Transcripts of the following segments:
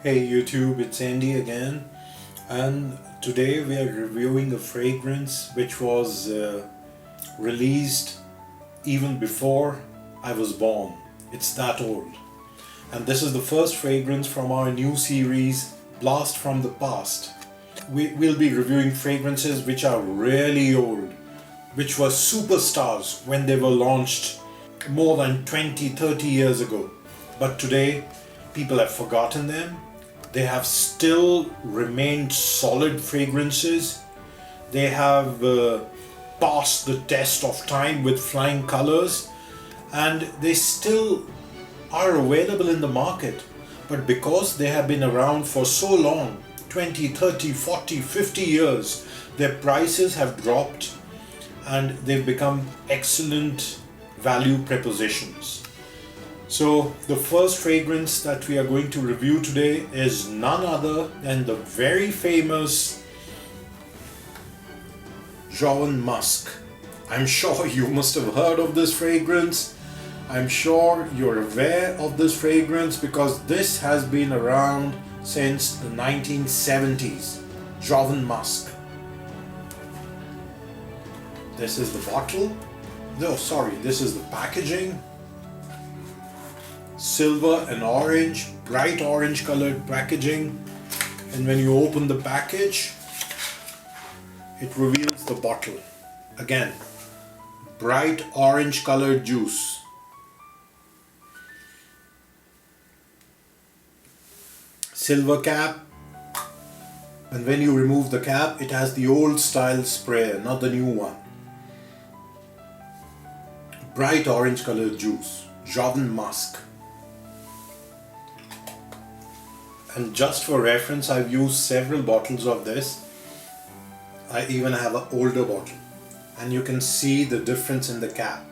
Hey YouTube, it's Andy again, and today we are reviewing a fragrance which was released even before I was born. It's that old. And this is the first fragrance from our new series, Blast from the Past. We'll be reviewing fragrances which are really old, which were superstars when they were launched more than 20-30 years ago. But today, people have forgotten them. They have still remained solid fragrances. They have passed the test of time with flying colors, and they still are available in the market. But because they have been around for so long, 20, 30, 40, 50 years, their prices have dropped and they've become excellent value propositions. So the first fragrance that we are going to review today is none other than the very famous Jovan Musk. I'm sure you must have heard of this fragrance. I'm sure you're aware of this fragrance because this has been around since the 1970s. Jovan Musk. This is the bottle. This is the packaging. Silver and orange, bright orange colored packaging, and when you open the package, it reveals the bottle. Again, bright orange colored juice. Silver cap, and when you remove the cap, it has the old style sprayer, not the new one. Bright orange colored juice, Jovan Musk. And just for reference, I've used several bottles of this. I even have an older bottle, and you can see the difference in the cap.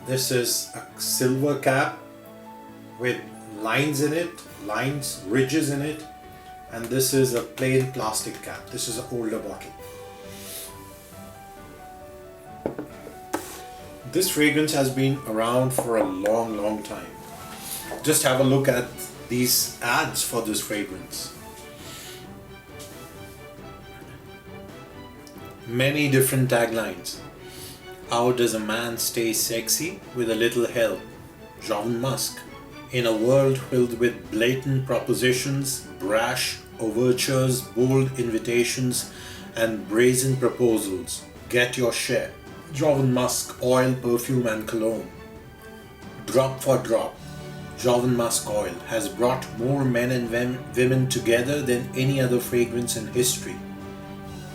This is a silver cap with lines in it, ridges in it, and this is a plain plastic cap. This is an older bottle. This fragrance has been around for a long time. Just have a look at these ads for this fragrance. Many different taglines. How does a man stay sexy with a little help? Jovan Musk. In a world filled with blatant propositions, brash overtures, bold invitations, and brazen proposals, get your share. Jovan Musk oil, perfume and cologne. Drop for drop, Jovan Musk oil has brought more men and women together than any other fragrance in history.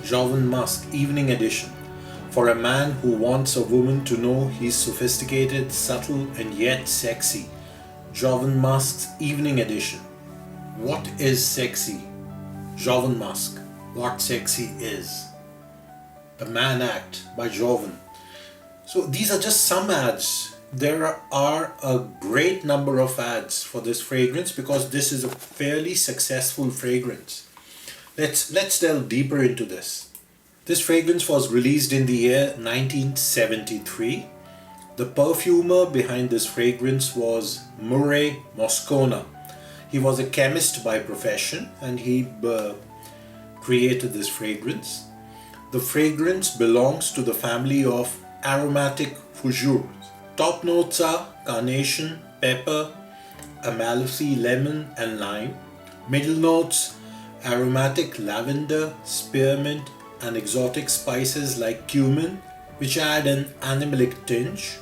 Jovan Musk Evening Edition. For a man who wants a woman to know he's sophisticated, subtle and yet sexy. Jovan Musk's Evening Edition. What is sexy? Jovan Musk. What sexy is. The Man Act by Jovan. So these are just some ads. There are a great number of ads for this fragrance because this is a fairly successful fragrance. Let's delve deeper into this. This fragrance was released in the year 1973. The perfumer behind this fragrance was Murray Muscona. He was a chemist by profession and he created this fragrance. The fragrance belongs to the family of aromatic fougères. Top notes are carnation, pepper, amalfi, lemon and lime. Middle notes, aromatic lavender, spearmint and exotic spices like cumin, which add an animalic tinge.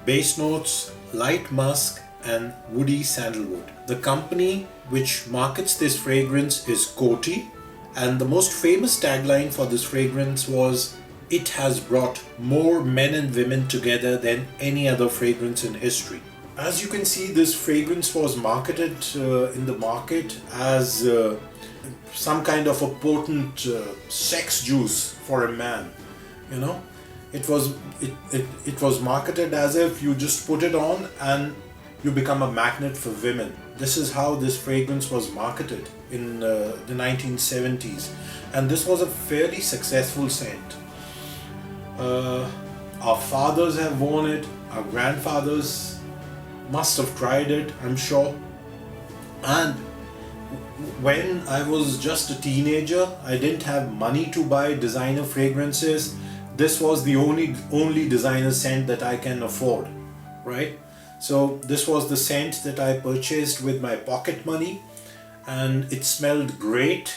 Base notes, light musk and woody sandalwood. The company which markets this fragrance is Coty, and the most famous tagline for this fragrance was, "It has brought more men and women together than any other fragrance in history." As you can see, this fragrance was marketed in the market as some kind of a potent sex juice for a man. You know, it was marketed as if you just put it on and you become a magnet for women. This is how this fragrance was marketed in the 1970s, and this was a fairly successful scent. Our fathers have worn it, our grandfathers must have tried it, I'm sure. And when I was just a teenager, I didn't have money to buy designer fragrances. This was the only designer scent that I can afford, right? So this was the scent that I purchased with my pocket money, and it smelled great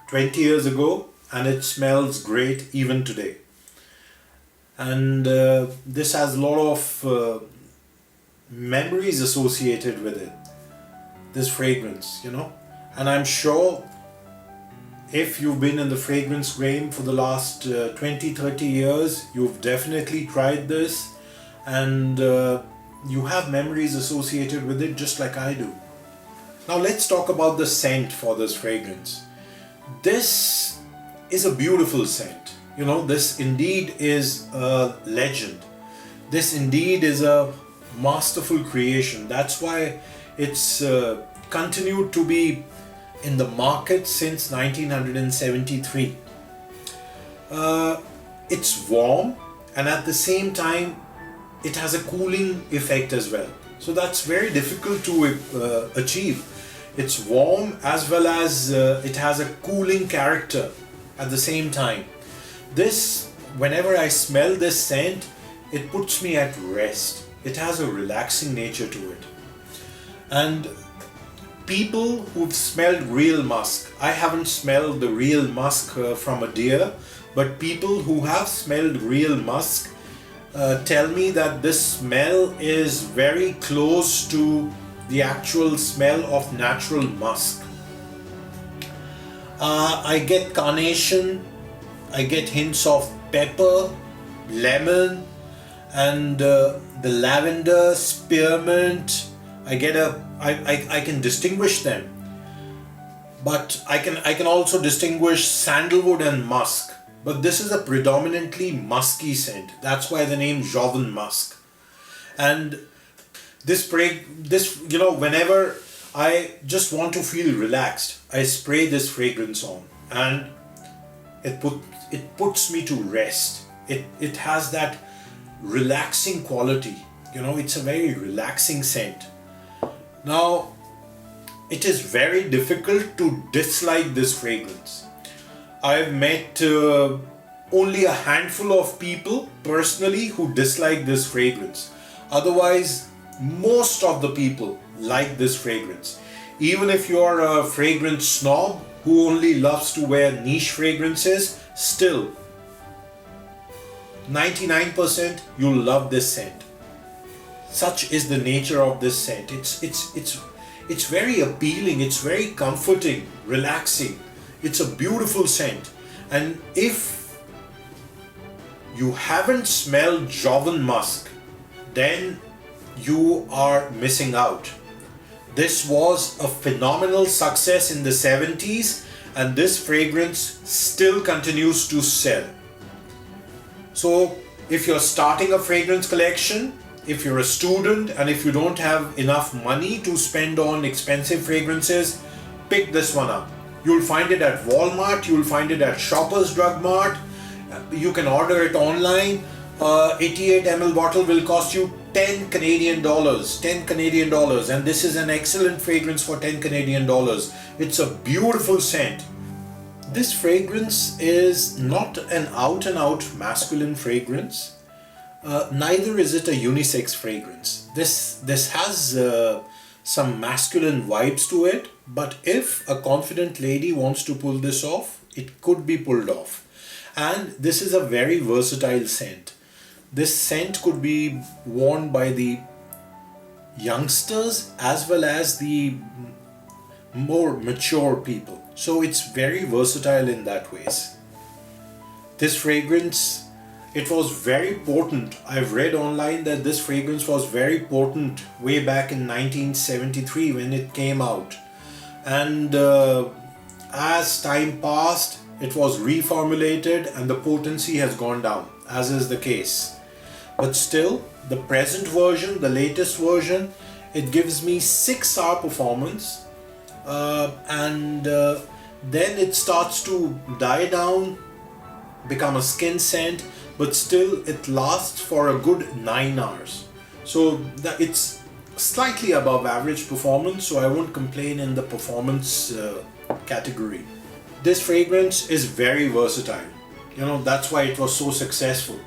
20 years ago, and it smells great even today. And this has a lot of memories associated with it, this fragrance, you know. And I'm sure if you've been in the fragrance game for the last 20-30 years, you've definitely tried this, and you have memories associated with it just like I do. Now let's talk about the scent for this fragrance. This is a beautiful scent. You know, this indeed is a legend. This indeed is a masterful creation. That's why it's continued to be in the market since 1973. It's warm, and at the same time it has a cooling effect as well. So that's very difficult to achieve. It's warm as well as it has a cooling character at the same time. This, whenever I smell this scent, it puts me at rest. It has a relaxing nature to it. And people who've smelled real musk, I haven't smelled the real musk from a deer, but people who have smelled real musk tell me that this smell is very close to the actual smell of natural musk. I get carnation, I get hints of pepper, lemon, and the lavender, spearmint. I can distinguish them, but I can also distinguish sandalwood and musk. But this is a predominantly musky scent. That's why the name Jovan Musk. And this, you know, whenever I just want to feel relaxed, I spray this fragrance on, and it puts me to rest. It has that relaxing quality. You know, it's a very relaxing scent. Now, it is very difficult to dislike this fragrance. I've met only a handful of people personally who dislike this fragrance. Otherwise, most of the people like this fragrance. Even if you're a fragrance snob who only loves to wear niche fragrances, still 99% you'll love this scent. Such is the nature of this scent. It's very appealing, it's very comforting, relaxing. It's a beautiful scent. And if you haven't smelled Jovan Musk, then you are missing out. This was a phenomenal success in the 70s, and this fragrance still continues to sell. So if you're starting a fragrance collection, if you're a student, and if you don't have enough money to spend on expensive fragrances, pick this one up. You'll find it at Walmart, you'll find it at Shoppers Drug Mart. You can order it online. 88 ml bottle will cost you 10 Canadian dollars. 10 Canadian dollars. And this is an excellent fragrance for 10 Canadian dollars. It's a beautiful scent. This fragrance is not an out and out masculine fragrance. Neither is it a unisex fragrance. This has some masculine vibes to it, but if a confident lady wants to pull this off, it could be pulled off. And this is a very versatile scent. This scent could be worn by the youngsters as well as the more mature people. So it's very versatile in that ways. This fragrance, it was very potent. I've read online that this fragrance was very potent way back in 1973 when it came out. And as time passed, it was reformulated and the potency has gone down, as is the case. But still, the present version, the latest version, it gives me 6-hour performance, and then it starts to die down, become a skin scent, but still it lasts for a good 9 hours. So it's slightly above average performance, so I won't complain in the performance category. This fragrance is very versatile. You know, that's why it was so successful.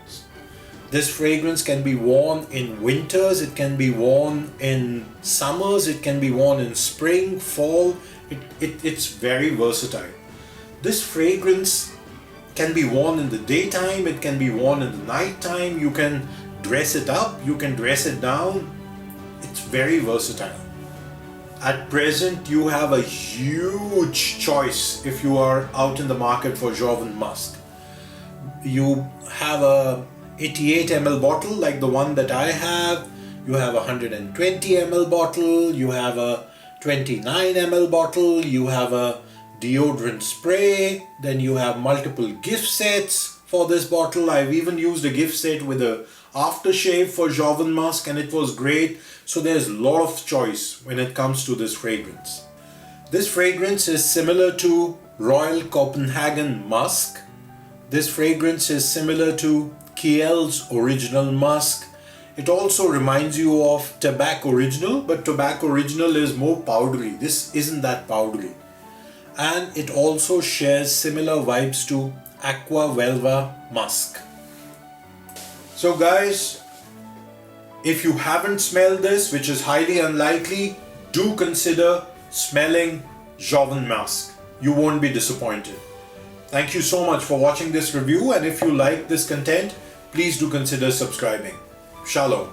This fragrance can be worn in winters, it can be worn in summers, it can be worn in spring, fall. It's very versatile. This fragrance can be worn in the daytime, it can be worn in the nighttime. You can dress it up, you can dress it down. It's very versatile. At present, you have a huge choice if you are out in the market for Jovan Musk. You have a 88 ml bottle like the one that I have. You have a 120 ml bottle. You have a 29 ml bottle. You have a deodorant spray. Then you have multiple gift sets for this bottle. I've even used a gift set with a aftershave for Jovan Musk and it was great. So there's a lot of choice when it comes to this fragrance. This fragrance is similar to Royal Copenhagen Musk. This fragrance is similar to Kiehl's Original Musk. It also reminds you of Tobacco Original, but Tobacco Original is more powdery. This isn't that powdery. And it also shares similar vibes to Aqua Velva Musk. So guys, if you haven't smelled this, which is highly unlikely, do consider smelling Jovan Musk. You won't be disappointed. Thank you so much for watching this review, and if you like this content, please do consider subscribing. Shalom.